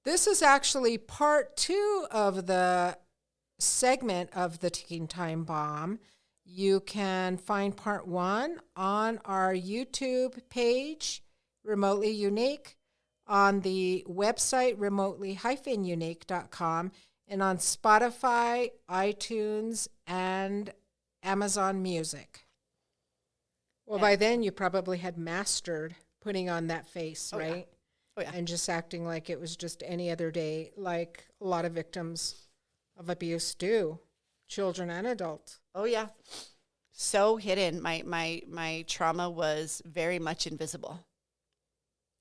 This is actually part 2 of the segment of the Ticking Time Bomb. You can find part 1 on our YouTube page, Remotely Unique, on the website remotely-unique.com, and on Spotify, iTunes, and Amazon Music. Well, by then you probably had mastered putting on that face, right? Oh, yeah. And just acting like it was just any other day, like a lot of victims of abuse do, children and adults. Oh, yeah. So hidden. My trauma was very much invisible.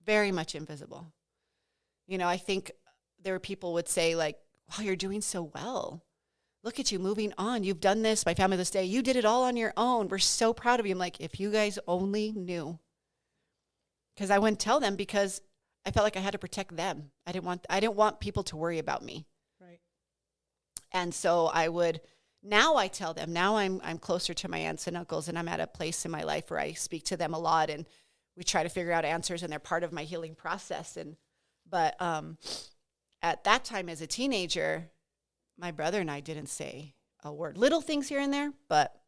Very much invisible. You know, I think there were people would say, like, wow, you're doing so well. Look at you moving on. You've done this. My family this day. You did it all on your own. We're so proud of you. I'm like, if you guys only knew. Because I wouldn't tell them because I felt like I had to protect them. I didn't want people to worry about me. Right. And so now I tell them. Now I'm closer to my aunts and uncles, and I'm at a place in my life where I speak to them a lot, and we try to figure out answers, and they're part of my healing process. But at that time as a teenager, my brother and I didn't say a word. Little things here and there, but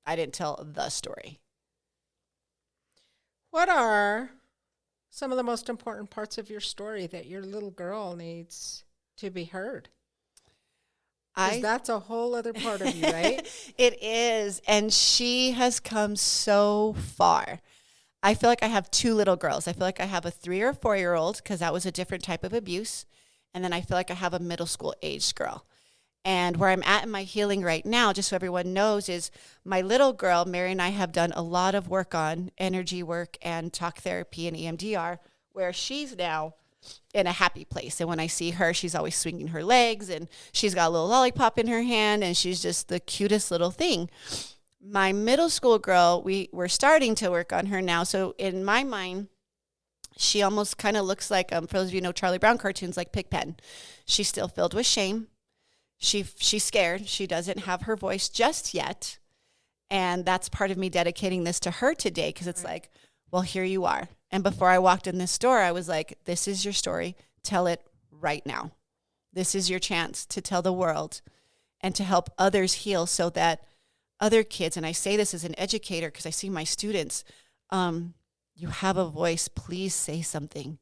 I didn't tell the story. What are some of the most important parts of your story that your little girl needs to be heard? Because that's a whole other part of you, right? It is. And she has come so far. I feel like I have 2 little girls. I feel like I have a 3 or 4-year-old because that was a different type of abuse. And then I feel like I have a middle school aged girl. And where I'm at in my healing right now, just so everyone knows, is my little girl, Mary, and I have done a lot of work on energy work and talk therapy and EMDR, where she's now in a happy place. And when I see her, she's always swinging her legs, and she's got a little lollipop in her hand, and she's just the cutest little thing. My middle school girl, we're starting to work on her now. So in my mind, she almost kind of looks like, for those of you who know Charlie Brown cartoons, like Pigpen. She's still filled with shame. She's scared. She doesn't have her voice just yet. And that's part of me dedicating this to her today, because it's like, well, here you are. And before I walked in this door, I was like, this is your story. Tell it right now. This is your chance to tell the world and to help others heal, so that other kids, and I say this as an educator because I see my students, you have a voice. Please say something.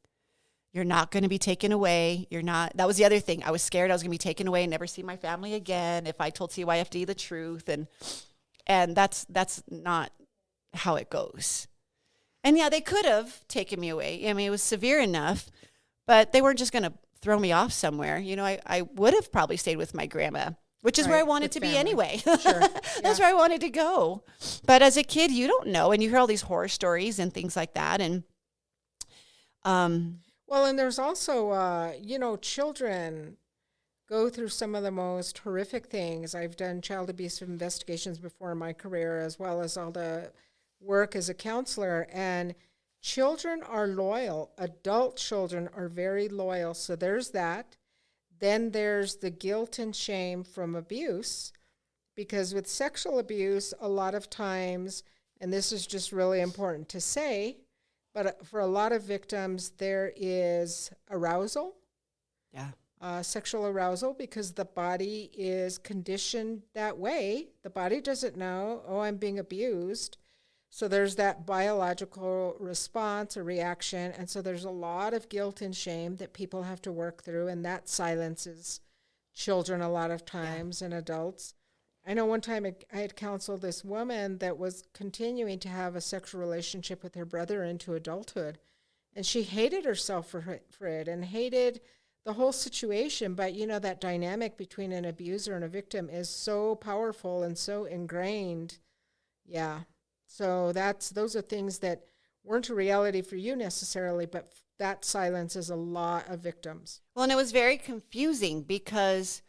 You're not going to be taken away. That was the other thing. I was scared I was going to be taken away and never see my family again if I told CYFD the truth. And that's not how it goes. And yeah, they could have taken me away. I mean, it was severe enough, but they weren't just going to throw me off somewhere. You know, I would have probably stayed with my grandma, which is where I wanted to be anyway. Sure. That's where I wanted to go. But as a kid, you don't know. And you hear all these horror stories and things like that. And, well, and there's also, children go through some of the most horrific things. I've done child abuse investigations before in my career, as well as all the work as a counselor. And children are loyal. Adult children are very loyal. So there's that. Then there's the guilt and shame from abuse, because with sexual abuse, a lot of times, and this is just really important to say, but for a lot of victims, there is arousal. yeah. Sexual arousal, because the body is conditioned that way. The body doesn't know, oh, I'm being abused. So there's that biological response or reaction. And so there's a lot of guilt and shame that people have to work through, and that silences children a lot of times and adults. I know one time I had counseled this woman that was continuing to have a sexual relationship with her brother into adulthood. And she hated herself for it and hated the whole situation. But, that dynamic between an abuser and a victim is so powerful and so ingrained. Yeah. So those are things that weren't a reality for you necessarily, but that silences a lot of victims. Well, and it was very confusing because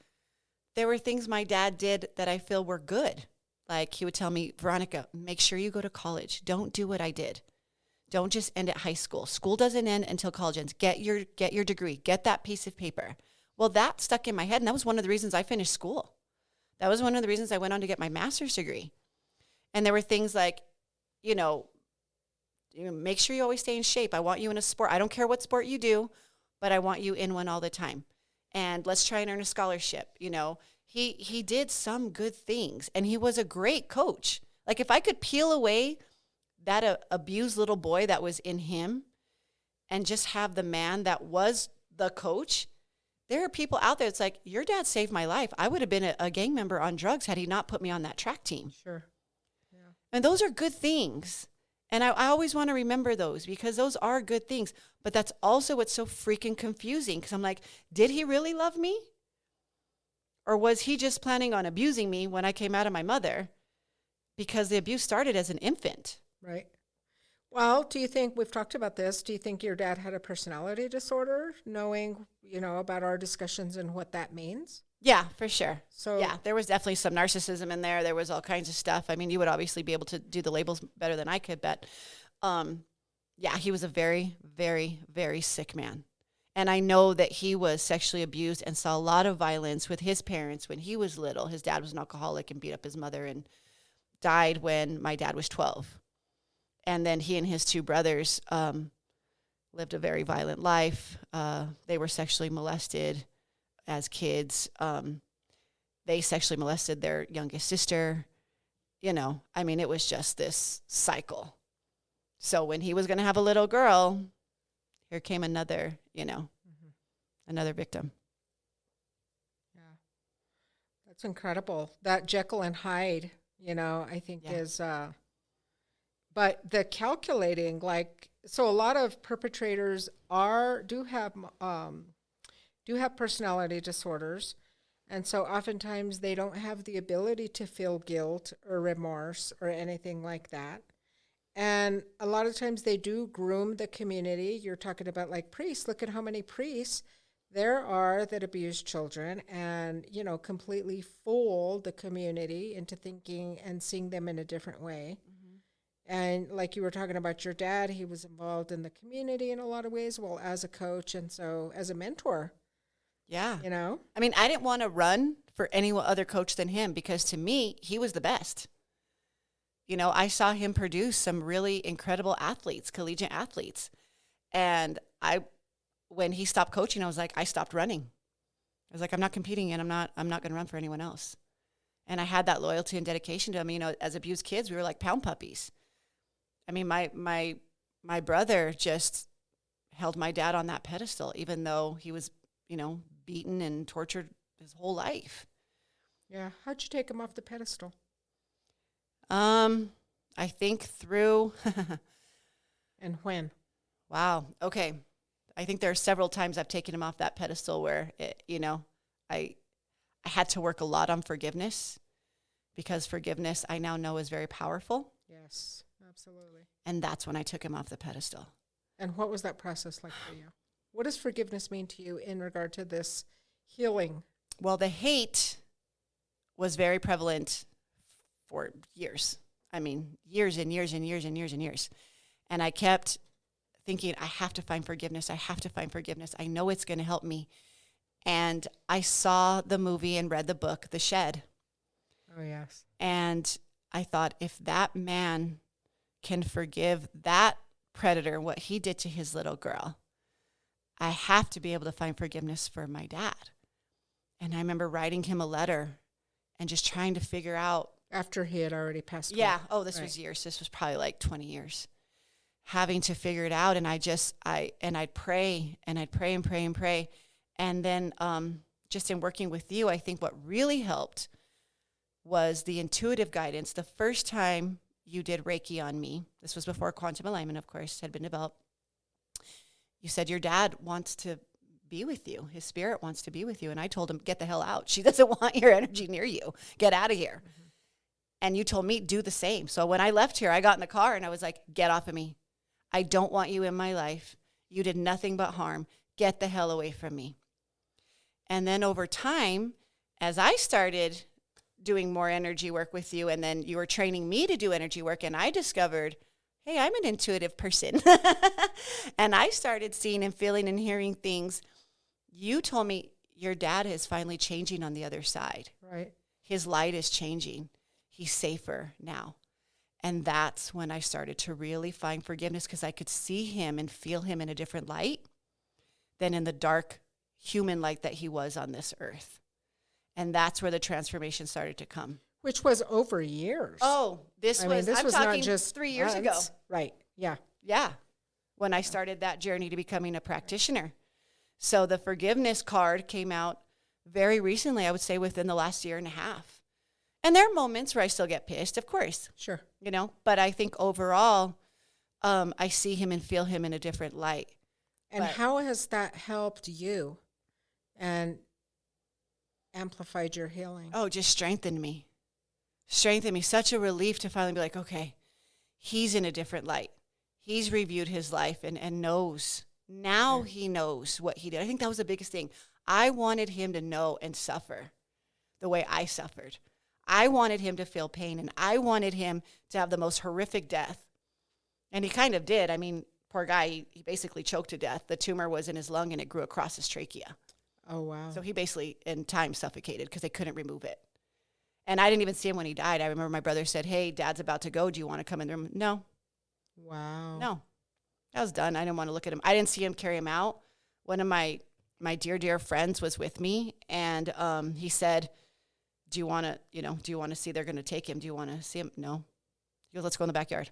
there were things my dad did that I feel were good. Like he would tell me, Veronica, make sure you go to college. Don't do what I did. Don't just end at high school. School doesn't end until college ends. Get your degree. Get that piece of paper. Well, that stuck in my head, and that was one of the reasons I finished school. That was one of the reasons I went on to get my master's degree. And there were things like, make sure you always stay in shape. I want you in a sport. I don't care what sport you do. but I want you in one all the time. And let's try and earn a scholarship. You know, he did some good things, and he was a great coach. Like, if I could peel away that abused little boy that was in him and just have the man that was the coach, there are people out there. It's like, your dad saved my life. I would have been a gang member on drugs had he not put me on that track team. Sure. And those are good things. And I always want to remember those, because those are good things. But that's also what's so freaking confusing, because I'm like, did he really love me? Or was he just planning on abusing me when I came out of my mother? Because the abuse started as an infant. Right. Well, do you think, we've talked about this, do you think your dad had a personality disorder, knowing, about our discussions and what that means? Yeah, for sure. So yeah, there was definitely some narcissism in there. There was all kinds of stuff. I mean, you would obviously be able to do the labels better than I could, but yeah, he was a very, very, very sick man. And I know that he was sexually abused and saw a lot of violence with his parents when he was little. His dad was an alcoholic and beat up his mother and died when my dad was 12. And then he and his two brothers lived a very violent life. They were sexually molested as kids. They sexually molested their youngest sister. I mean, it was just this cycle. So when he was going to have a little girl, here came another, another victim. Yeah. That's incredible. That Jekyll and Hyde, I think is, but the calculating, so a lot of perpetrators do have personality disorders. And so oftentimes they don't have the ability to feel guilt or remorse or anything like that. And a lot of times they do groom the community. You're talking about like priests. Look at how many priests there are that abuse children and, completely fool the community into thinking and seeing them in a different way. Mm-hmm. And like you were talking about your dad, he was involved in the community in a lot of ways, well, as a coach and so as a mentor. Yeah. I mean, I didn't want to run for any other coach than him, because to me, he was the best. I saw him produce some really incredible athletes, collegiate athletes. And when he stopped coaching, I was like, I stopped running. I was like, I'm not competing, and I'm not going to run for anyone else. And I had that loyalty and dedication to him. As abused kids, we were like pound puppies. I mean, my brother just held my dad on that pedestal, even though he was, beaten and tortured his whole life. Yeah. How'd you take him off the pedestal? I think through. And when? Wow. Okay. I think there are several times I've taken him off that pedestal where, I had to work a lot on forgiveness, because forgiveness I now know is very powerful. Yes, absolutely. And that's when I took him off the pedestal. And what was that process like for you? What does forgiveness mean to you in regard to this healing? Well, the hate was very prevalent for years. I mean, years and years and years and years and years. And I kept thinking, I have to find forgiveness. I have to find forgiveness. I know it's going to help me. And I saw the movie and read the book, The Shed. Oh, yes. And I thought, if that man can forgive that predator, what he did to his little girl, I have to be able to find forgiveness for my dad. And I remember writing him a letter and just trying to figure out. After he had already passed away. Yeah. Oh, this was years. This was probably like 20 years. Having to figure it out. And I'd pray and I'd pray and pray and pray. And then just in working with you, I think what really helped was the intuitive guidance. The first time you did Reiki on me, this was before quantum alignment, of course, had been developed. You said your dad wants to be with you. His spirit wants to be with you. And I told him, get the hell out. She doesn't want your energy near you. Get out of here. Mm-hmm. And you told me, do the same. So when I left here, I got in the car and I was like, get off of me. I don't want you in my life. You did nothing but harm. Get the hell away from me. And then over time, as I started doing more energy work with you, and then you were training me to do energy work, and I discovered, hey, I'm an intuitive person. And I started seeing and feeling and hearing things. You told me your dad is finally changing on the other side. Right. His light is changing. He's safer now. And that's when I started to really find forgiveness, because I could see him and feel him in a different light, than in the dark human light that he was on this earth. And that's where the transformation started to come. Which was over years. Oh, I mean, this I'm was talking not just 3 years ago. months. Right. Yeah. Yeah. When I started that journey to becoming a practitioner. So the forgiveness card came out very recently, I would say within the last year and a half. And there are moments where I still get pissed, of course, Sure. you know, but I think overall, I see him and feel him in a different light. And But- how has that helped you and amplified your healing? Oh, just strengthened me. Strengthened me. Such a relief to finally be like, okay, he's in a different light. He's reviewed his life and knows. Now he knows what he did. I think that was the biggest thing. I wanted him to know and suffer the way I suffered. I wanted him to feel pain, and I wanted him to have the most horrific death. And he kind of did. I mean, poor guy, he basically choked to death. The tumor was in his lung, and it grew across his trachea. Oh, wow. So he basically, in time, suffocated because they couldn't remove it. And I didn't even see him when he died. I remember my brother said, hey, Dad's about to go. Do you want to come in the room? No, Wow. I was done. I didn't want to look at him. I didn't see him carry him out. One of my dear friends was with me, and he said, do you want to see they're going to take him? Do you want to see him? No. He goes, let's go in the backyard.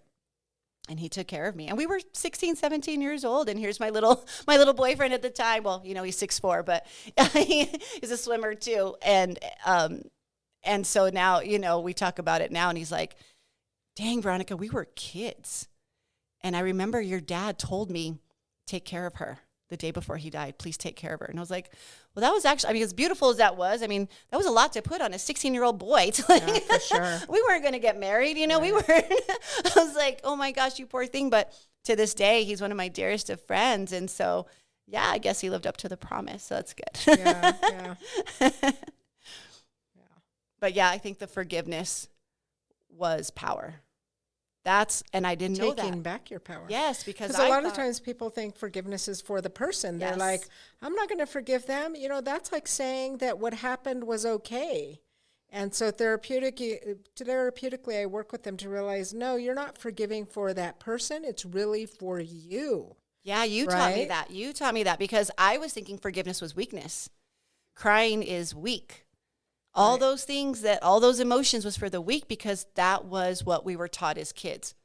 And he took care of me. And we were 16, 17 years old. And here's my little boyfriend at the time. Well, you know, he's 6'4", but he's a swimmer too. And so now, you know, we talk about it now, and he's like, dang, Veronica, we were kids. And I remember your dad told me, take care of her the day before he died. Please take care of her. And I was like, well, that was actually, I mean, as beautiful as that was, I mean, that was a lot to put on a 16-year-old boy. Yeah, for sure. We weren't going to get married. You know, we weren't. I was like, oh my gosh, you poor thing. But to this day, he's one of my dearest of friends. And so, yeah, I guess he lived up to the promise. So that's good. Yeah. But yeah, I think the forgiveness was power. And I didn't know Taking that. back your power. Yes, because Because a lot of times people think forgiveness is for the person. They're Yes. like, I'm not going to forgive them. You know, that's like saying that what happened was okay. And so therapeutically, I work with them to realize, no, you're not forgiving for that person. It's really for you. Yeah, you taught me Right? that. You taught me that because I was thinking forgiveness was weakness. Crying is weak. All Right. those things, all those emotions was for the weak because that was what we were taught as kids.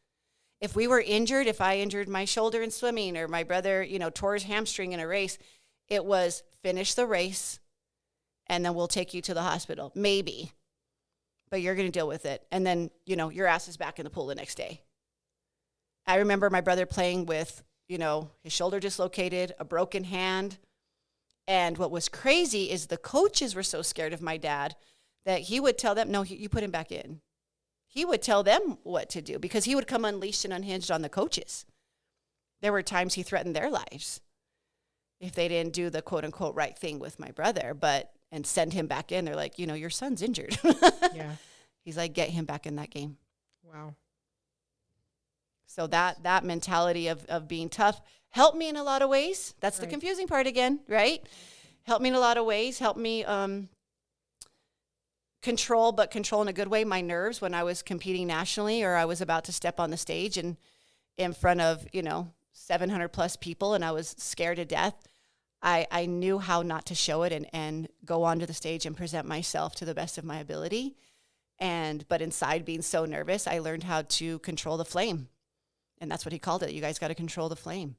If we were injured, if I injured my shoulder in swimming or my brother, you know, tore his hamstring in a race, it was finish the race and then we'll take you to the hospital. Maybe. But you're going to deal with it. And then, you know, your ass is back in the pool the next day. I remember my brother playing with, you know, his shoulder dislocated, a broken hand. And what was crazy is the coaches were so scared of my dad that he would tell them, no, you put him back in. He would tell them what to do because he would come unleashed and unhinged on the coaches. There were times he threatened their lives if they didn't do the quote unquote right thing with my brother, and send him back in. They're like, you know, your son's injured. Yeah. He's like, get him back in that game. Wow. So that mentality of being tough helped me in a lot of ways. That's the Right. confusing part again, right? Helped me in a lot of ways. Helped me control in a good way, my nerves when I was competing nationally or I was about to step on the stage and in front of, you know, 700 plus people and I was scared to death. I knew how not to show it and go onto the stage and present myself to the best of my ability. But inside being so nervous, I learned how to control the flame. And that's what he called it. You guys got to control the flame.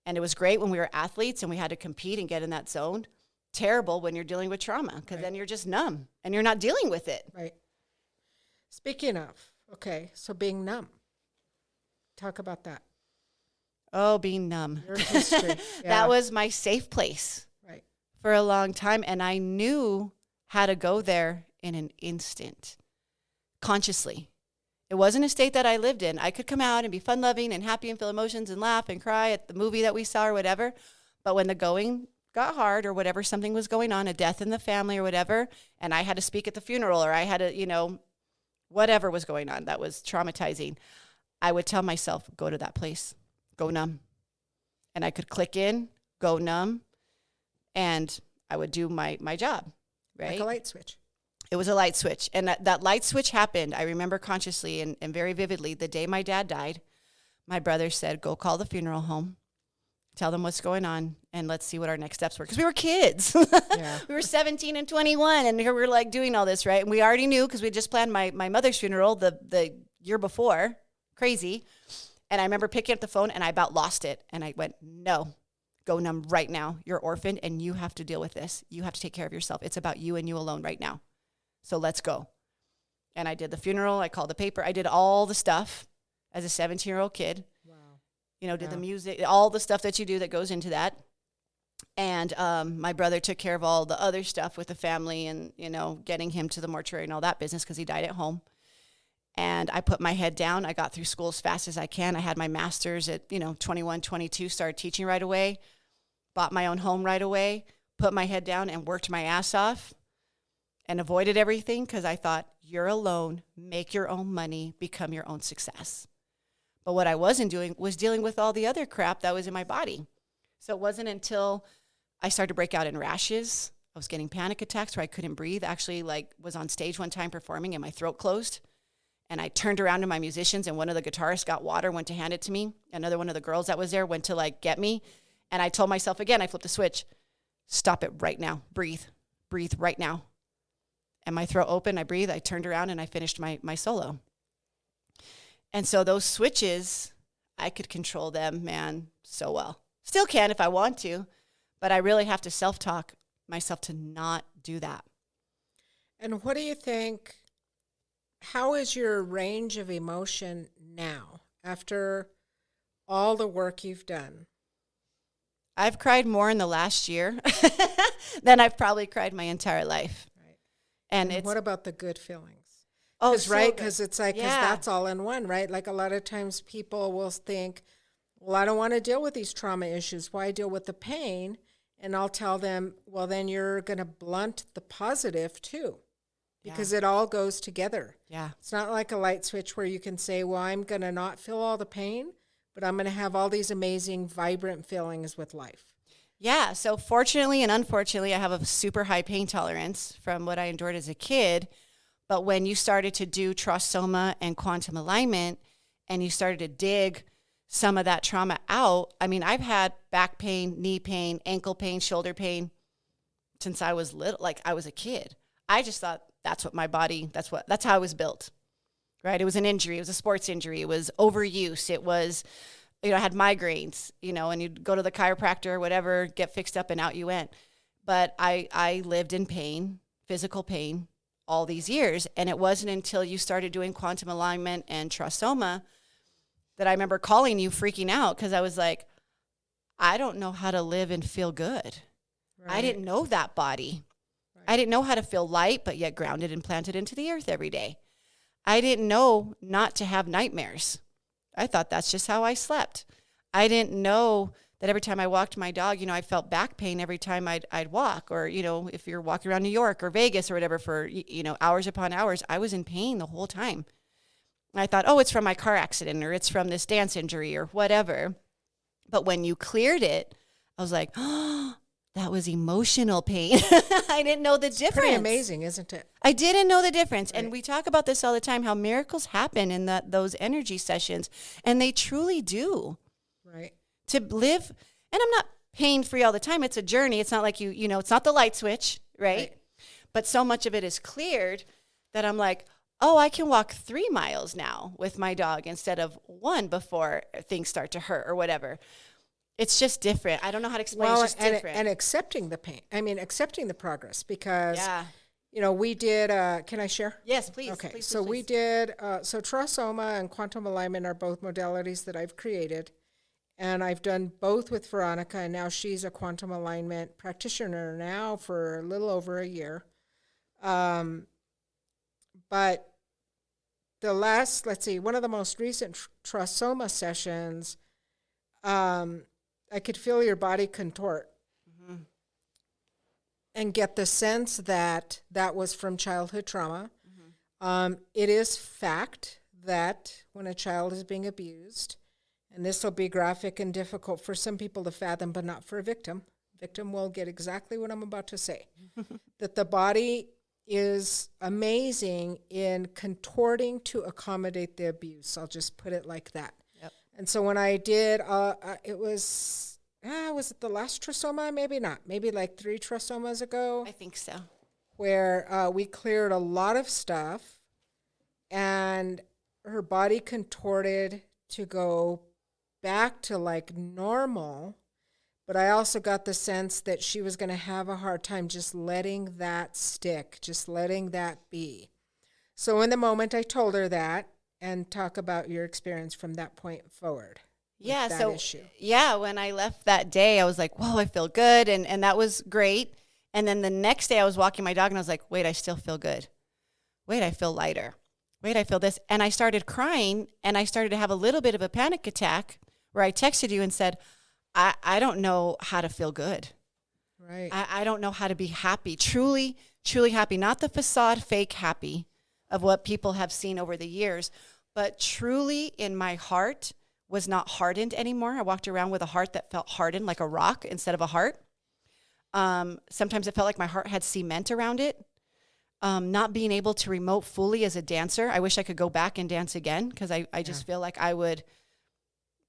And it was great when we were athletes and we had to compete and get in that zone. Terrible when you're dealing with trauma because then you're just numb and you're not dealing with it. Right. Speaking of, okay, so being numb. Talk about that. Oh, being numb. Your history. Yeah. That was my safe place Right. for a long time. And I knew how to go there in an instant, consciously. It wasn't a state that I lived in. I could come out and be fun-loving and happy and feel emotions and laugh and cry at the movie that we saw or whatever. But when the going got hard or whatever, something was going on, a death in the family or whatever, and I had to speak at the funeral or I had to, you know, whatever was going on that was traumatizing, I would tell myself, go to that place, go numb. And I could click in, go numb, and I would do my job, right? Like a light switch. It was a light switch. And that light switch happened, I remember consciously and very vividly, the day my dad died. My brother said, go call the funeral home. tell them what's going on, and let's see what our next steps were. Because we were kids. Yeah. We were 17 and 21, and here we were like doing all this, right? And we already knew because we just planned my mother's funeral the year before. Crazy. And I remember picking up the phone, and I about lost it. And I went, no, go numb right now. You're orphaned, and you have to deal with this. You have to take care of yourself. It's about you and you alone right now. So let's go. And I did the funeral. I called the paper. I did all the stuff as a 17-year-old kid. Wow. Did the music, all the stuff that you do that goes into that. And my brother took care of all the other stuff with the family and, getting him to the mortuary and all that business because he died at home. And I put my head down. I got through school as fast as I can. I had my master's at, 21, 22, started teaching right away, bought my own home right away, put my head down and worked my ass off and avoided everything because I thought, you're alone, make your own money, become your own success. But what I wasn't doing was dealing with all the other crap that was in my body. So it wasn't until I started to break out in rashes. I was getting panic attacks where I couldn't breathe. Actually, was on stage one time performing and my throat closed. And I turned around to my musicians, and one of the guitarists got water, went to hand it to me. Another one of the girls that was there went to get me. And I told myself again, I flipped the switch, stop it right now. Breathe right now. And my throat opened, I breathed, I turned around, and I finished my solo. And so those switches, I could control them, man, so well. Still can if I want to, but I really have to self-talk myself to not do that. And what do you think, how is your range of emotion now after all the work you've done? I've cried more in the last year than I've probably cried my entire life. Right. And what about the good feelings? Oh, so right, good. because it's like, because Yeah. that's all in one, right? Like a lot of times people will think, well, I don't want to deal with these trauma issues. Why deal with the pain? And I'll tell them, well, then you're going to blunt the positive too, because it all goes together. Yeah. It's not like a light switch where you can say, well, I'm going to not feel all the pain, but I'm going to have all these amazing, vibrant feelings with life. Yeah. So fortunately and unfortunately, I have a super high pain tolerance from what I endured as a kid. But when you started to do Traumasoma and quantum alignment and you started to dig some of that trauma out, I mean, I've had back pain, knee pain, ankle pain, shoulder pain since I was little, like I was a kid. I just thought that's what my body, that's how I was built, right? It was an injury. It was a sports injury. It was overuse. It was, I had migraines, and you'd go to the chiropractor or whatever, get fixed up and out you went. But I lived in pain, physical pain, all these years. And it wasn't until you started doing quantum alignment and Traumasoma that I remember calling you freaking out because I was like, I don't know how to live and feel good. Right. I didn't know that body. Right. I didn't know how to feel light, but yet grounded and planted into the earth every day. I didn't know not to have nightmares. I thought that's just how I slept. I didn't know that every time I walked my dog, I felt back pain every time I'd walk, or, if you're walking around New York or Vegas or whatever for, hours upon hours, I was in pain the whole time. And I thought, oh, it's from my car accident or it's from this dance injury or whatever. But when you cleared it, I was like, oh, that was emotional pain. I didn't know the difference. Pretty amazing, isn't it? I didn't know the difference. Right. And we talk about this all the time, how miracles happen in those energy sessions. And they truly do. Right. To live, and I'm not pain-free all the time. It's a journey. It's not like it's not the light switch, right? But so much of it is cleared that I'm like, oh, I can walk 3 miles now with my dog instead of 1 before things start to hurt or whatever. It's just different. I don't know how to explain. It's just different. And accepting the pain. I mean, accepting the progress because, we did, can I share? Yes, please. Okay, please, so please. we did, Traumasoma and quantum alignment are both modalities that I've created. And I've done both with Veronica, and now she's a quantum alignment practitioner now for a little over a year. But the last, one of the most recent Traumasoma sessions, I could feel your body contort and get the sense that was from childhood trauma. It is fact that when a child is being abused, and this will be graphic and difficult for some people to fathom, but not for a victim. Victim will get exactly what I'm about to say. That the body is amazing in contorting to accommodate the abuse. I'll just put it like that. Yep. And so when I did, it was was it the last Trisoma? Maybe not. Maybe like 3 Trisomas ago, I think so. where we cleared a lot of stuff and her body contorted to go back to like normal. But I also got the sense that she was going to have a hard time just letting that stick, just letting that be. So in the moment, I told her that, and talk about your experience from that point forward. Yeah. That So, issue. yeah, when I left that day, I was like, whoa, I feel good. And that was great. And then the next day I was walking my dog and I was like, wait, I still feel good. Wait, I feel lighter. Wait, I feel this. And I started crying and I started to have a little bit of a panic attack where I texted you and said, I don't know how to feel good. Right. I don't know how to be happy, truly, truly happy, not the facade fake happy of what people have seen over the years, but truly in my heart was not hardened anymore. I walked around with a heart that felt hardened like a rock instead of a heart. Sometimes it felt like my heart had cement around it. Not being able to remote fully as a dancer. I wish I could go back and dance again because I just feel like I would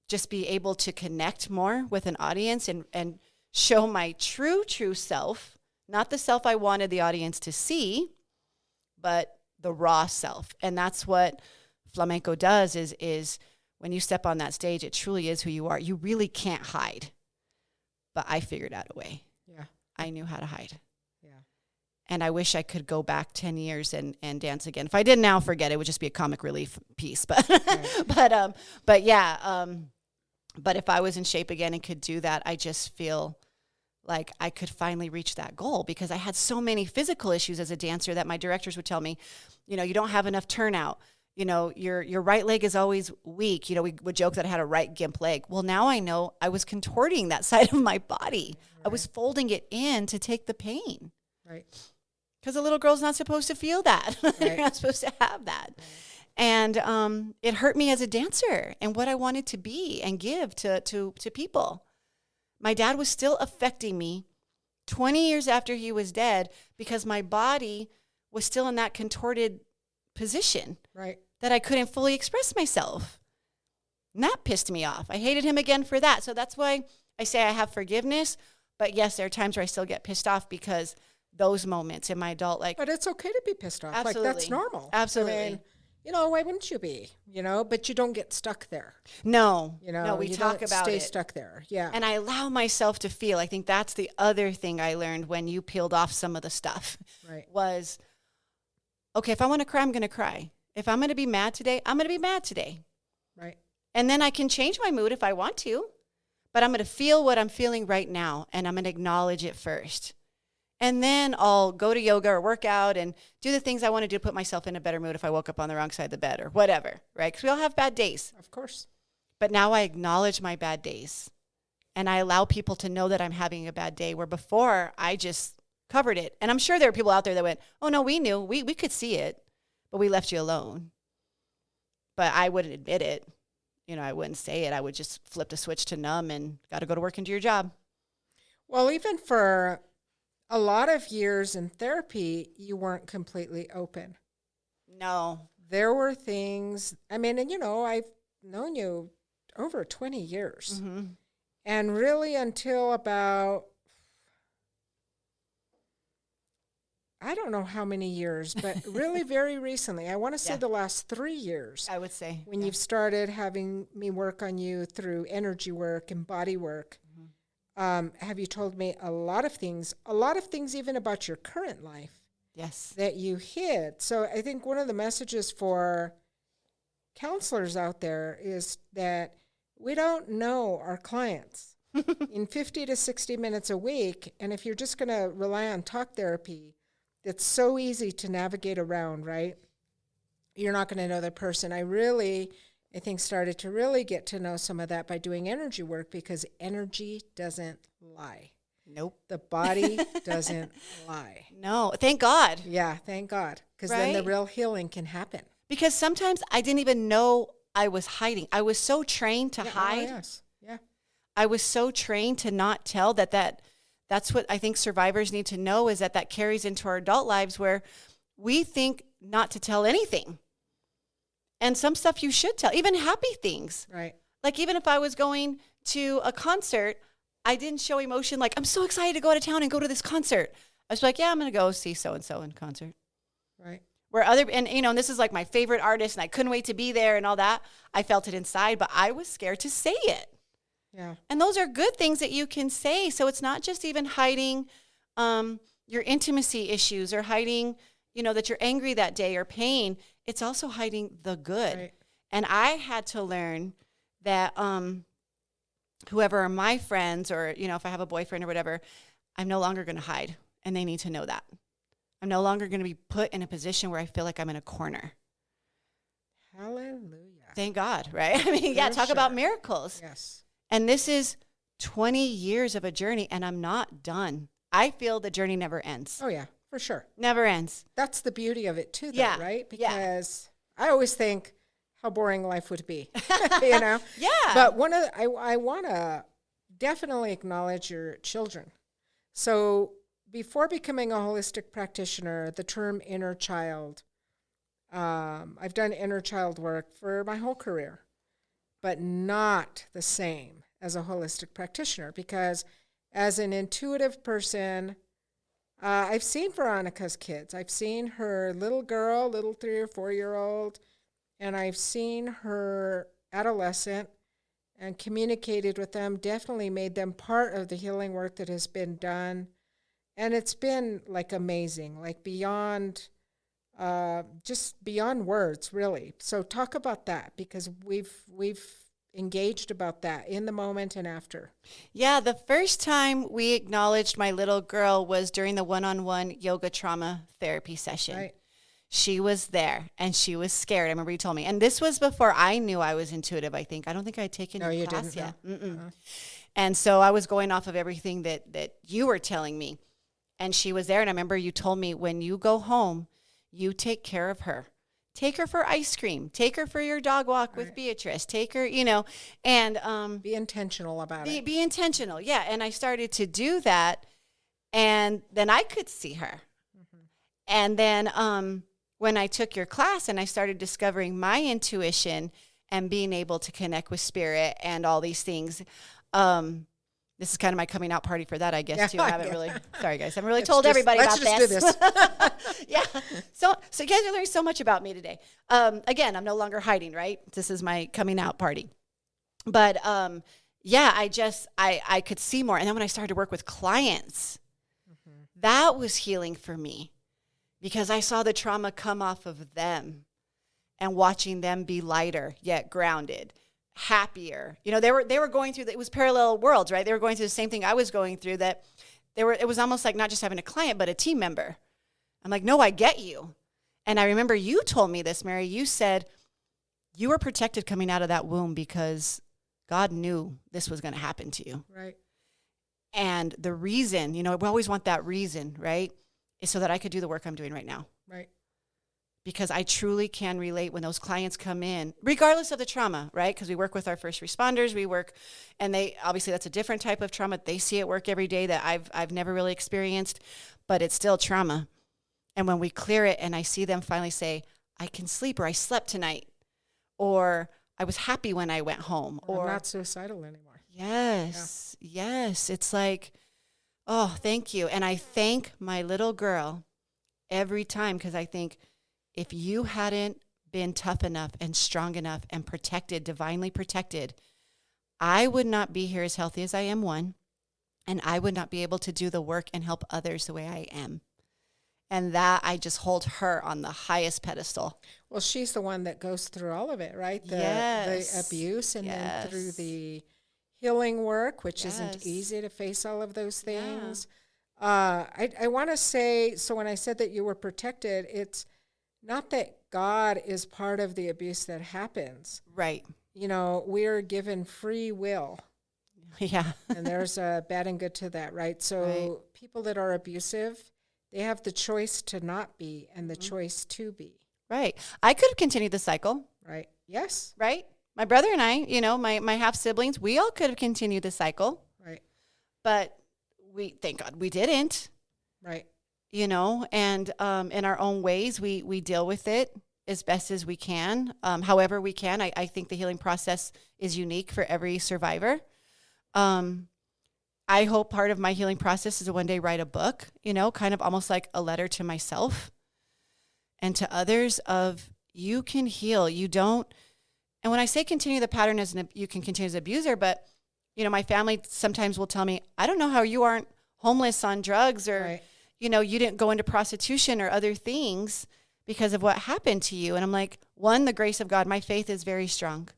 just be able to connect more with an audience and show my true self, not the self I wanted the audience to see, but the raw self. And that's what flamenco does is when you step on that stage, it truly is who you are. You really can't hide. But I figured out a way. Yeah. I knew how to hide. Yeah. And I wish I could go back 10 years and dance again. If I did now, forget it. It would just be a comic relief piece. But Right. but yeah, but if I was in shape again and could do that, I just feel like I could finally reach that goal because I had so many physical issues as a dancer that my directors would tell me, you don't have enough turnout. Your right leg is always weak. We would joke that I had a right gimp leg. Well, now I know I was contorting that side of my body. I was folding it in to take the pain. Right. Because a little girl's not supposed to feel that. Right. You're not supposed to have that. Right. And it hurt me as a dancer and what I wanted to be and give to people. My dad was still affecting me 20 years after he was dead because my body was still in that contorted position. Right. That I couldn't fully express myself. And that pissed me off. I hated him again for that. So that's why I say I have forgiveness. But yes, there are times where I still get pissed off because those moments in my adult life. But it's okay to be pissed off. Absolutely. Like, that's normal. Absolutely. I mean, why wouldn't you be? But you don't get stuck there. No. We you talk about stay it. stuck there. Yeah. And I allow myself to feel. I think that's the other thing I learned when you peeled off some of the stuff. Right. Was, okay, if I want to cry, I'm going to cry. If I'm going to be mad today, I'm going to be mad today. Right. And then I can change my mood if I want to. But I'm going to feel what I'm feeling right now, and I'm going to acknowledge it first. And then I'll go to yoga or work out and do the things I want to do to put myself in a better mood if I woke up on the wrong side of the bed or whatever, right? Because we all have bad days. Of course. But now I acknowledge my bad days, and I allow people to know that I'm having a bad day, where before I just covered it. And I'm sure there are people out there that went, oh, no, we knew. We could see it, but we left you alone. But I wouldn't admit it. I wouldn't say it. I would just flip the switch to numb and got to go to work and do your job. Well, even for a lot of years in therapy, you weren't completely open. No. There were things, and I've known you over 20 years. Mm-hmm. And really until about, I don't know how many years, but really very recently, I want to say the last 3 years. I would say. When you've started having me work on you through energy work and body work, have you told me a lot of things even about your current life. Yes. That you hid. So I think one of the messages for counselors out there is that we don't know our clients in 50 to 60 minutes a week. And if you're just going to rely on talk therapy, it's so easy to navigate around, right? You're not going to know the person. I think started to really get to know some of that by doing energy work, because energy doesn't lie. Nope. The body doesn't lie. No, thank God. Yeah, thank God. Because Right? then the real healing can happen. Because sometimes I didn't even know I was hiding. I was so trained to Oh, hide. yes. Yeah. I was so trained to not tell that's what I think survivors need to know, is that carries into our adult lives, where we think not to tell anything. And some stuff you should tell, even happy things. Right. Like even if I was going to a concert, I didn't show emotion like, I'm so excited to go out of town and go to this concert. I was like, yeah, I'm going to go see so-and-so in concert. Right. Where and this is like my favorite artist and I couldn't wait to be there and all that. I felt it inside, but I was scared to say it. Yeah. And those are good things that you can say. So it's not just even hiding your intimacy issues or hiding, that you're angry that day or pain. It's also hiding the good. Right. And I had to learn that whoever are my friends or, if I have a boyfriend or whatever, I'm no longer going to hide. And they need to know that. I'm no longer going to be put in a position where I feel like I'm in a corner. Hallelujah. Thank God, right? I mean, yeah, talk about miracles. Yes. And this is 20 years of a journey, and I'm not done. I feel the journey never ends. Oh, yeah, for sure. Never ends. That's the beauty of it, too, though, Yeah. right? Yeah. Because I always think how boring life would be, Yeah. But I want to definitely acknowledge your children. So before becoming a holistic practitioner, the term inner child, I've done inner child work for my whole career, but not the same as a holistic practitioner because as an intuitive person, I've seen Veronica's kids. I've seen her little girl, little 3 or 4-year-old, and I've seen her adolescent and communicated with them, definitely made them part of the healing work that has been done. And it's been like amazing, like beyond, just beyond words, really. So talk about that because we've engaged about that in the moment and after. Yeah, the first time we acknowledged my little girl was during the one-on-one yoga trauma therapy session. Right. She was there and she was scared. I remember you told me. And this was before I knew I was intuitive, I think. I don't think I had taken No, your you class didn't, yet. no. And so I was going off of everything that you were telling me. And she was there. And I remember you told me when you go home, you take care of her. Take her for ice cream. Take her for your dog walk with Beatrice. Take her, and Be intentional about it. be intentional. Yeah. And I started to do that. And then I could see her. And then when I took your class and I started discovering my intuition and being able to connect with spirit and all these things, this is kind of my coming out party for that, I guess, too. I haven't really, sorry guys, I haven't really told everybody about let's this. just do this. Yeah. So you guys are learning so much about me today. Again, I'm no longer hiding, right? This is my coming out party. But yeah, I could see more. And then when I started to work with clients, that was healing for me because I saw the trauma come off of them and watching them be lighter yet grounded, happier. They were going through it was parallel worlds, right? They were going through the same thing I was going through it was almost like not just having a client, but a team member. I'm like, no, I get you. And I remember you told me this, Mary. You said you were protected coming out of that womb because God knew this was going to happen to you. Right. And the reason, we always want that reason, right? Is so that I could do the work I'm doing right now. Right. Because I truly can relate when those clients come in, regardless of the trauma, right? Because we work with our first responders, and they, obviously that's a different type of trauma. They see at work every day that I've never really experienced, but it's still trauma. And when we clear it and I see them finally say, I can sleep, or I slept tonight, or I was happy when I went home, Or or I'm not suicidal anymore. yes, it's like, oh, thank you. And I thank my little girl every time because I think, if you hadn't been tough enough and strong enough and protected, divinely protected, I would not be here as healthy as I am, one, and I would not be able to do the work and help others the way I am. And that I just hold her on the highest pedestal. Well, she's the one that goes through all of it, right? The abuse and then through the healing work, which isn't easy to face all of those things. Yeah. I want to say, so when I said that you were protected, it's not that God is part of the abuse that happens. Right. We're given free will. Yeah. And there's a bad and good to that, right? So people that are abusive, they have the choice to not be and the choice to be. Right. I could have continued the cycle. Right. Yes. Right. My brother and I, my half siblings, we all could have continued the cycle. Right. But thank God we didn't. Right. And in our own ways, we deal with it as best as we can, however we can. I think the healing process is unique for every survivor. I hope part of my healing process is to one day write a book, kind of almost like a letter to myself and to others of you can heal. You don't. And when I say continue the pattern you can continue as an abuser, but my family sometimes will tell me, I don't know how you aren't homeless on drugs or, Right. You didn't go into prostitution or other things because of what happened to you. And I'm like, one, the grace of God, my faith is very strong.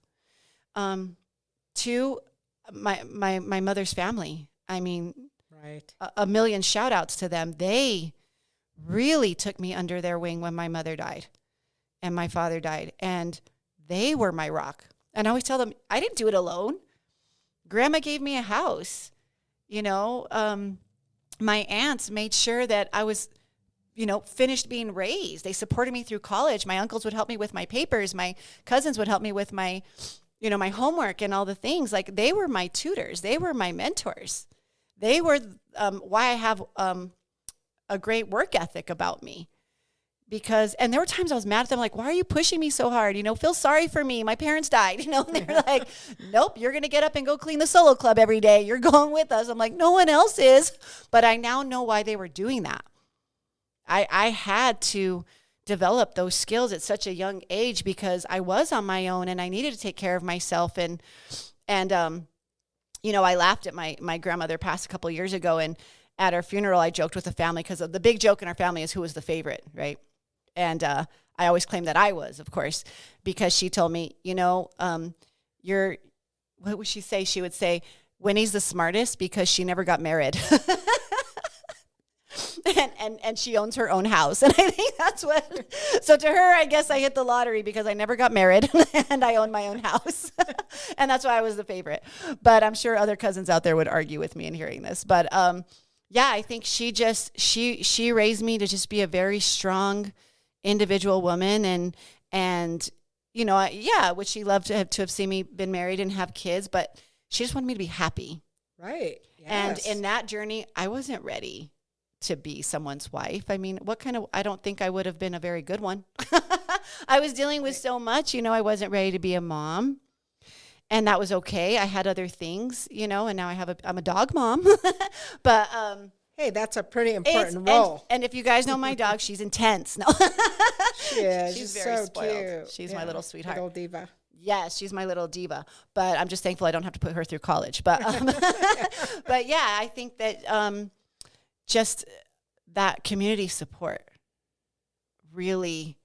Two, my mother's family. I mean, Right. a million shout outs to them. They really took me under their wing when my mother died and my father died. And they were my rock. And I always tell them, I didn't do it alone. Grandma gave me a house. My aunts made sure that I was, finished being raised. They supported me through college. My uncles would help me with my papers. My cousins would help me with my, my homework and all the things. Like, they were my tutors. They were my mentors. They were why I have a great work ethic about me. And there were times I was mad at them, like, why are you pushing me so hard? Feel sorry for me. My parents died, and they're like, nope, you're going to get up and go clean the solo club every day. You're going with us. I'm like, no one else is. But I now know why they were doing that. I had to develop those skills at such a young age because I was on my own and I needed to take care of myself. And I laughed at my grandmother passed a couple of years ago, and at her funeral, I joked with the family because the big joke in our family is who was the favorite, right? And I always claimed that I was, of course, because she told me, what would she say? She would say, Winnie's the smartest because she never got married. and she owns her own house. And I think that's so to her, I guess I hit the lottery because I never got married and I own my own house. And that's why I was the favorite. But I'm sure other cousins out there would argue with me in hearing this. But I think she raised me to just be a very strong individual woman, and would she love to have seen me been married and have kids, but she just wanted me to be happy. Right. And Yes. in that journey, I wasn't ready to be someone's wife. I mean, I don't think I would have been a very good one. I was dealing with so much, I wasn't ready to be a mom. And that was okay. I had other things, and now I'm a dog mom. But Hey, that's a pretty important role. and if you guys know my dog, she's intense. No. She is. She's She's very so spoiled. cute. She's my little sweetheart. Little diva. Yes, she's my little diva. But I'm just thankful I don't have to put her through college. But but yeah, I think that just that community support really,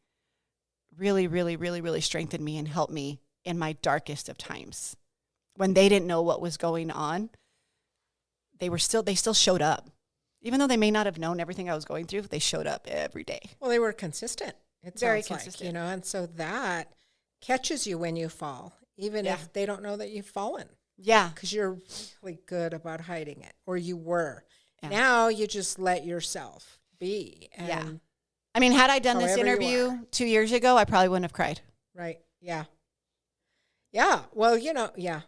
really, really, really, really strengthened me and helped me in my darkest of times. When they didn't know what was going on, they still showed up. Even though they may not have known everything I was going through, they showed up every day. Well, they were consistent. It Very sounds consistent. like, and so that catches you when you fall, even Yeah. if they don't know that you've fallen, Yeah. because you're really good about hiding it, or you were. Yeah. Now you just let yourself be. And, Yeah. I mean, had I done this However you interview 2 years ago, I probably wouldn't have cried. Right. Yeah. Yeah. Well, yeah.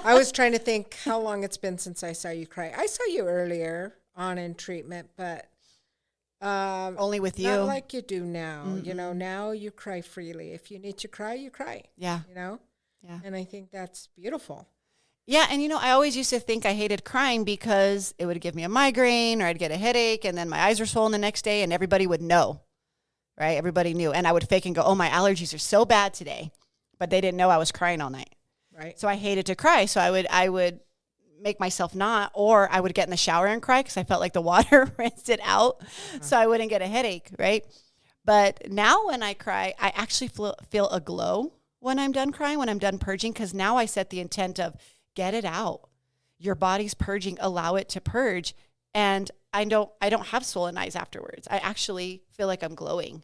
I was trying to think how long it's been since I saw you cry. I saw you earlier on in treatment, but Only with you. not like you do now. Now you cry freely. If you need to cry, you cry. Yeah. Yeah. And I think that's beautiful. Yeah, and I always used to think I hated crying because it would give me a migraine or I'd get a headache and then my eyes were swollen the next day and everybody would know, right? Everybody knew. And I would fake and go, oh, my allergies are so bad today. But they didn't know I was crying all night. Right. So I hated to cry. So I would make myself not, or I would get in the shower and cry because I felt like the water rinsed it out. So I wouldn't get a headache, right? But now when I cry, I actually feel a glow when I'm done crying, when I'm done purging, because now I set the intent of get it out. Your body's purging, allow it to purge. And I don't have swollen eyes afterwards. I actually feel like I'm glowing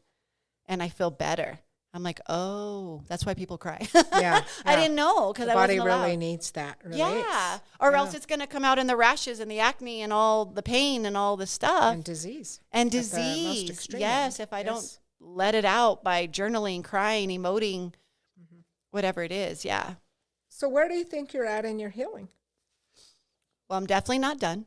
and I feel better. I'm like, oh, that's why people cry. Yeah. I didn't know because The I body wasn't allowed. really needs that. Really. Yeah. Or else it's going to come out in the rashes and the acne and all the pain and all the stuff. And disease. And at the most disease. extreme Yes. end. If I Yes. don't let it out by journaling, crying, emoting, whatever it is. Yeah. So where do you think you're at in your healing? Well, I'm definitely not done.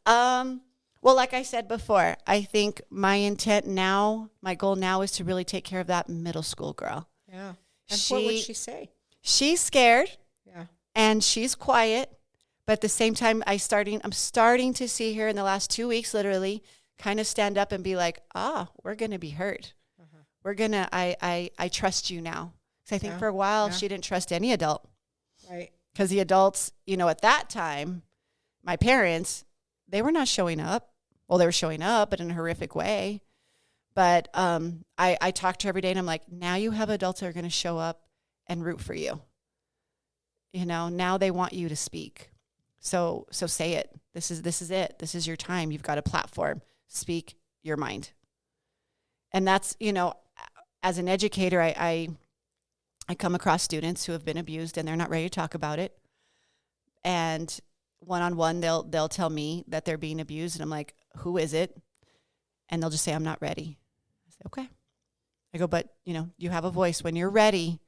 Well, like I said before, I think my intent now, my goal now is to really take care of that middle school girl. Yeah. And what would She- she say? She's scared Yeah. and she's quiet, But at the same time, I'm starting to see her in the last 2 weeks, literally, kind of stand up and be like, we're going to be hurt. We're going to, I trust you now. Because I think for a while, she didn't trust any adult. Right. Because the adults, at that time, my parents, they were not showing up. Well, they were showing up, but in a horrific way. But I talk to her every day, and I'm like, now you have adults that are going to show up and root for you. Now they want you to speak. So say it. This is it. This is your time. You've got a platform. Speak your mind. And that's, as an educator, I come across students who have been abused and they're not ready to talk about it. And one-on-one, they'll tell me that they're being abused, and I'm like, who is it? And they'll just say, I'm not ready. I say, okay. I go, but you have a voice. When you're ready,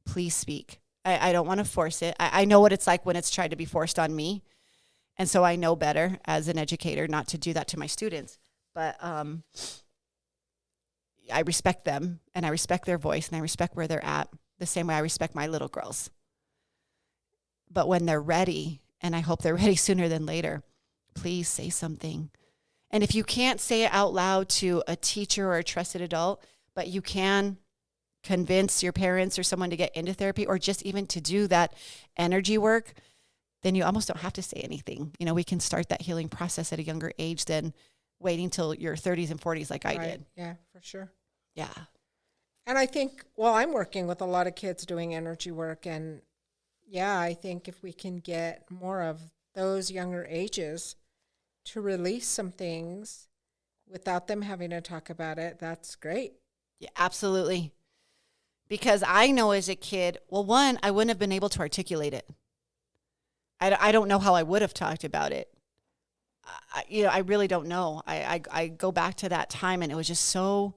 please speak. I don't want to force it. I know what it's like when it's tried to be forced on me. And so I know better as an educator not to do that to my students. But I respect them, and I respect their voice, and I respect where they're at the same way I respect my little girls. But when they're ready, and I hope they're ready sooner than later, please say something. And if you can't say it out loud to a teacher or a trusted adult, but you can convince your parents or someone to get into therapy, or just even to do that energy work, then you almost don't have to say anything. We can start that healing process at a younger age than waiting till your 30s and 40s like I did. Yeah, for sure. Yeah. And I think, I'm working with a lot of kids doing energy work. And I think if we can get more of those younger ages to release some things without them having to talk about it, that's great. Yeah, absolutely. Because I know as a kid, one, I wouldn't have been able to articulate it. I don't know how I would have talked about it. I really don't know. I go back to that time, and it was just so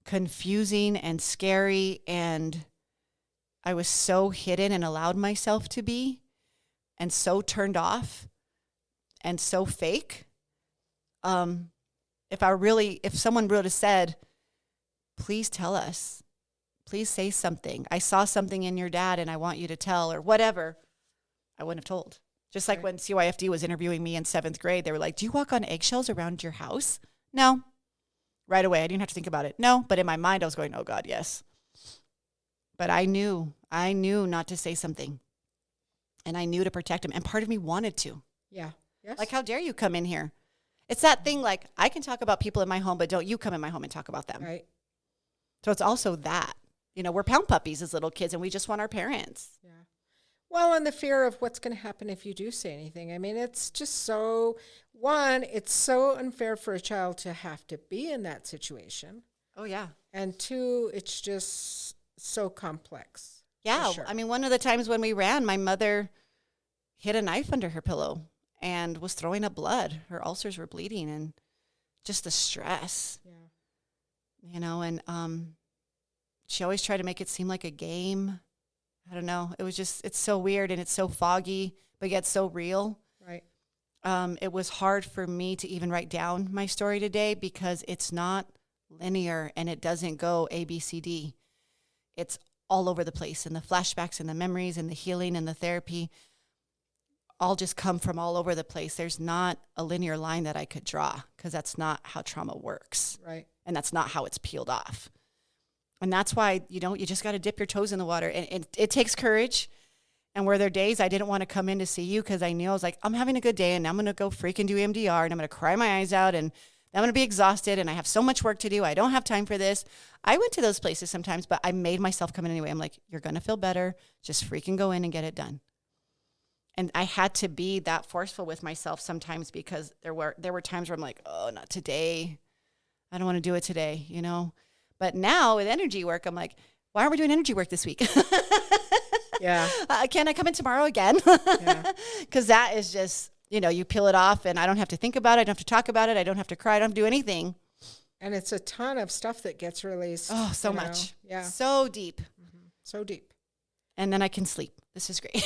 confusing and scary, and I was so hidden and allowed myself to be, and so turned off and so fake. If someone would have said, please tell us, please say something. I saw something in your dad and I want you to tell, or whatever, I wouldn't have told. Just like when CYFD was interviewing me in 7th grade, they were like, do you walk on eggshells around your house? No. Right away. I didn't have to think about it. No. But in my mind, I was going, oh God, yes. But I knew not to say something, and I knew to protect him. And part of me wanted to. Yeah. Yes. Like, how dare you come in here? It's that thing, like, I can talk about people in my home, but don't you come in my home and talk about them. Right. So it's also that, we're pound puppies as little kids, and we just want our parents. Yeah. Well, and the fear of what's going to happen if you do say anything. I mean, it's just it's so unfair for a child to have to be in that situation. Oh, yeah. And 2, it's just so complex. Yeah. Sure. I mean, one of the times when we ran, my mother hid a knife under her pillow and was throwing up blood. Her ulcers were bleeding, and just the stress. Yeah. And she always tried to make it seem like a game. I don't know. It was it's so weird, and it's so foggy, but yet so real. Right. It was hard for me to even write down my story today because it's not linear, and it doesn't go A, B, C, D. It's all over the place, and the flashbacks and the memories and the healing and the therapy all just come from all over the place. There's not a linear line that I could draw, because that's not how trauma works. Right. And that's not how it's peeled off. And that's why, you just got to dip your toes in the water. And it takes courage. And were there days I didn't want to come in to see you because I knew I was like, I'm having a good day, and I'm going to go freaking do EMDR, and I'm going to cry my eyes out, and I'm going to be exhausted, and I have so much work to do. I don't have time for this. I went to those places sometimes, but I made myself come in anyway. I'm like, you're going to feel better. Just freaking go in and get it done. And I had to be that forceful with myself sometimes, because there were times where I'm like, oh, not today. I don't want to do it today, But now with energy work, I'm like, why aren't we doing energy work this week? Yeah. Can I come in tomorrow again? Yeah. Because that is just, you peel it off, and I don't have to think about it. I don't have to talk about it. I don't have to cry. I don't have to do anything. And it's a ton of stuff that gets released. Oh, so much. Yeah. So deep. Mm-hmm. So deep. And then I can sleep. This is great.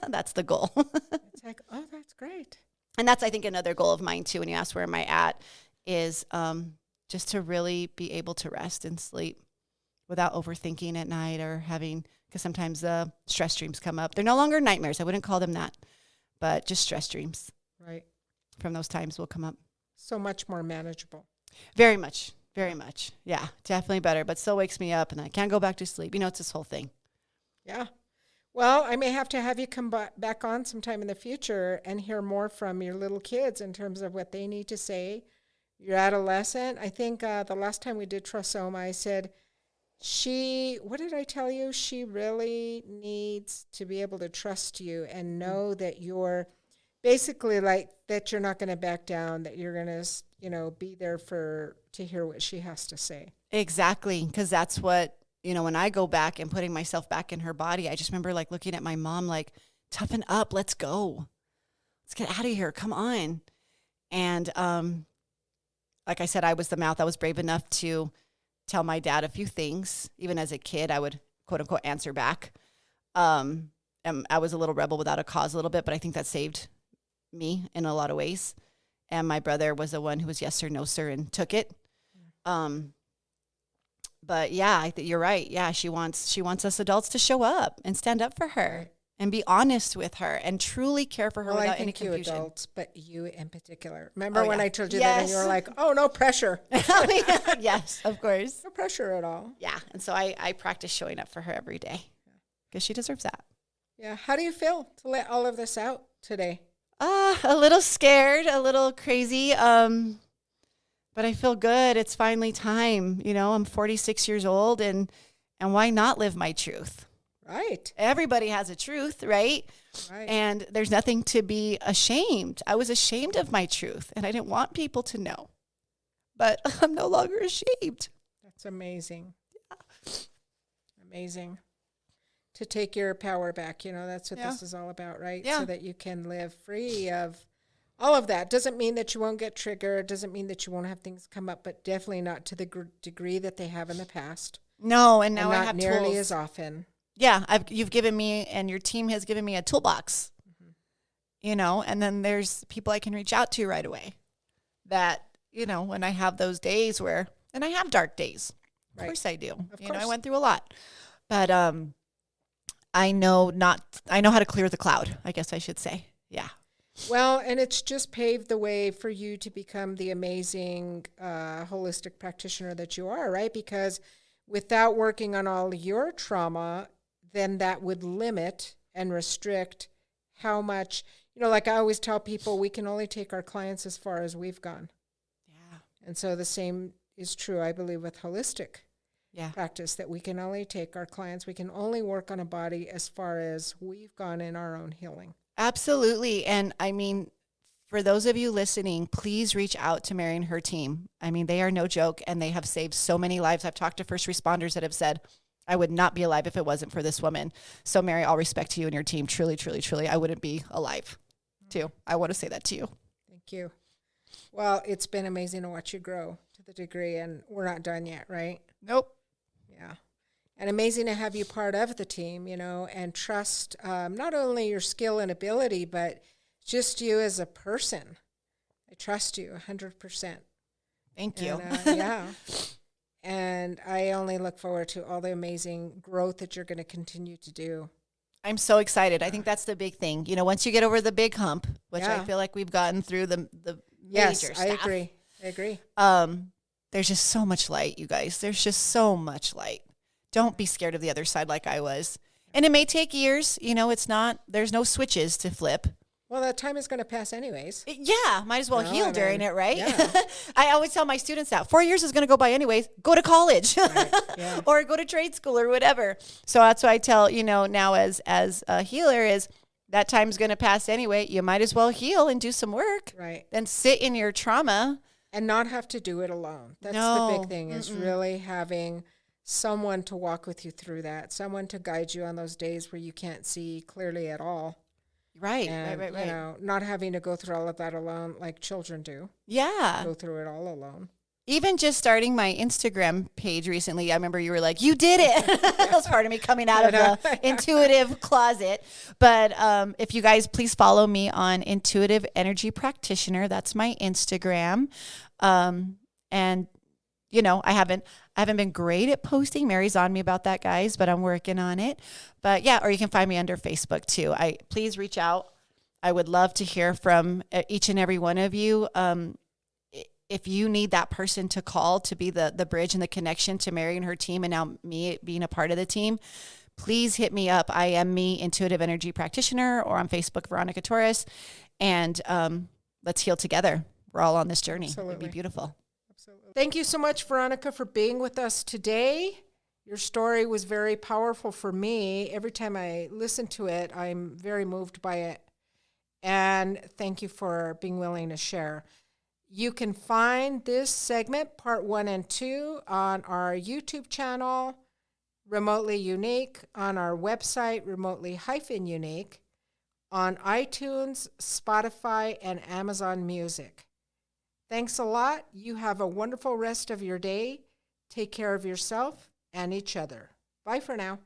That's the goal. It's like, oh, that's great. And that's, I think, another goal of mine too, when you ask where am I at, is just to really be able to rest and sleep without overthinking at night, or having, because sometimes the stress dreams come up. They're no longer nightmares. I wouldn't call them that. but just stress dreams Right. from those times will come up. So much more manageable. Very much. Very much. Yeah, definitely better, but still wakes me up and I can't go back to sleep. It's this whole thing. Yeah. Well, I may have to have you come back on sometime in the future and hear more from your little kids in terms of what they need to say. Your adolescent. I think the last time we did Trosoma, I said, what did I tell you? She really needs to be able to trust you and know that you're basically like that you're not going to back down, that you're going to, be there to hear what she has to say. Exactly, because that's what, when I go back and putting myself back in her body, I just remember like looking at my mom like, toughen up, let's go. Let's get out of here, come on. And like I said, I was the mouth. I was brave enough to tell my dad a few things. Even as a kid, I would quote unquote answer back. And I was a little rebel without a cause a little bit, but I think that saved me in a lot of ways. And my brother was the one who was yes sir, no sir, and took it. But yeah, I think you're right. Yeah, she wants us adults to show up and stand up for her Right. and be honest with her and truly care for her Well, I without any think you confusion. adults, but you in particular. Remember Oh, when yeah. I told you that and you were Yes. like, oh, no pressure. Yes, of course. No pressure at all. Yeah, and so I practice showing up for her every day because she deserves that. Yeah. How do you feel to let all of this out today? A little scared, a little crazy, but I feel good. It's finally time. I'm 46 years old, and why not live my truth? Right. Everybody has a truth, right? Right. And there's nothing to be ashamed. I was ashamed of my truth, and I didn't want people to know. But I'm no longer ashamed. That's amazing. Amazing. To take your power back, that's what Yeah. this is all about, right? Yeah. So that you can live free of all of that. Doesn't mean that you won't get triggered, doesn't mean that you won't have things come up, but definitely not to the degree that they have in the past. No, and now and I not have nearly tools. as often. Yeah, you've given me, and your team has given me a toolbox. And then there's people I can reach out to right away. That when I have those days where, and I have dark days, of Right. course I do. Of I course. went through a lot, but I know how to clear the cloud, I guess I should say. Yeah. Well, and it's just paved the way for you to become the amazing holistic practitioner that you are, right? Because without working on all your trauma, then that would limit and restrict how much, like I always tell people, we can only take our clients as far as we've gone. Yeah. And so the same is true, I believe, with holistic Yeah. practice, that we can only take our clients, we can only work on a body as far as we've gone in our own healing. Absolutely. And I mean, for those of you listening, please reach out to Mary and her team. I mean, they are no joke, and they have saved so many lives. I've talked to first responders that have said, I would not be alive if it wasn't for this woman. So Mary, all respect to you and your team. Truly, truly, truly, I wouldn't be alive too. I want to say that to you. Thank you. Well, it's been amazing to watch you grow to the degree, and we're not done yet, right? Nope. Yeah. And amazing to have you part of the team, and trust not only your skill and ability, but just you as a person. I trust you 100%. Thank you. And, yeah. And I only look forward to all the amazing growth that you're going to continue to do. I'm so excited. I think that's the big thing. Once you get over the big hump, which Yeah. I feel like we've gotten through the Yes, major I stuff. agree. There's just so much light, you guys. There's just so much light. Don't be scared of the other side like I was. And it may take years. There's no switches to flip. Well, that time is going to pass anyways. Yeah, might as well No, heal I during mean, it, right? yeah. I always tell my students that 4 years is going to go by anyways. Go to college, Right, yeah. or go to trade school or whatever. So that's why I tell now as a healer is that time's going to pass anyway. You might as well heal and do some work, Right. than sit in your trauma. And not have to do it alone. That's the No. big thing, is really having someone to walk with you through that, someone to guide you on those days where you can't see clearly at all. Right, And, right. not having to go through all of that alone like children do. Yeah. Go through it all alone. Even just starting my Instagram page recently, I remember you were like, you did it. That was part of me coming out of the intuitive closet. But if you guys please follow me on Intuitive Energy Practitioner. That's my Instagram. And I haven't been great at posting. Mary's on me about that, guys, but I'm working on it. But yeah, or you can find me under Facebook too. Please reach out. I would love to hear from each and every one of you. If you need that person to call to be the bridge and the connection to Mary and her team, and now me being a part of the team, please hit me up. I am Me Intuitive Energy Practitioner, or on Facebook, Veronica Torres, and let's heal together. We're all on this journey. Absolutely. It'd be beautiful. Absolutely. Thank you so much, Veronica, for being with us today. Your story was very powerful for me. Every time I listen to it, I'm very moved by it. And thank you for being willing to share. You can find this segment, part 1 and 2, on our YouTube channel, Remotely Unique, on our website, Remotely-Unique, on iTunes, Spotify, and Amazon Music. Thanks a lot. You have a wonderful rest of your day. Take care of yourself and each other. Bye for now.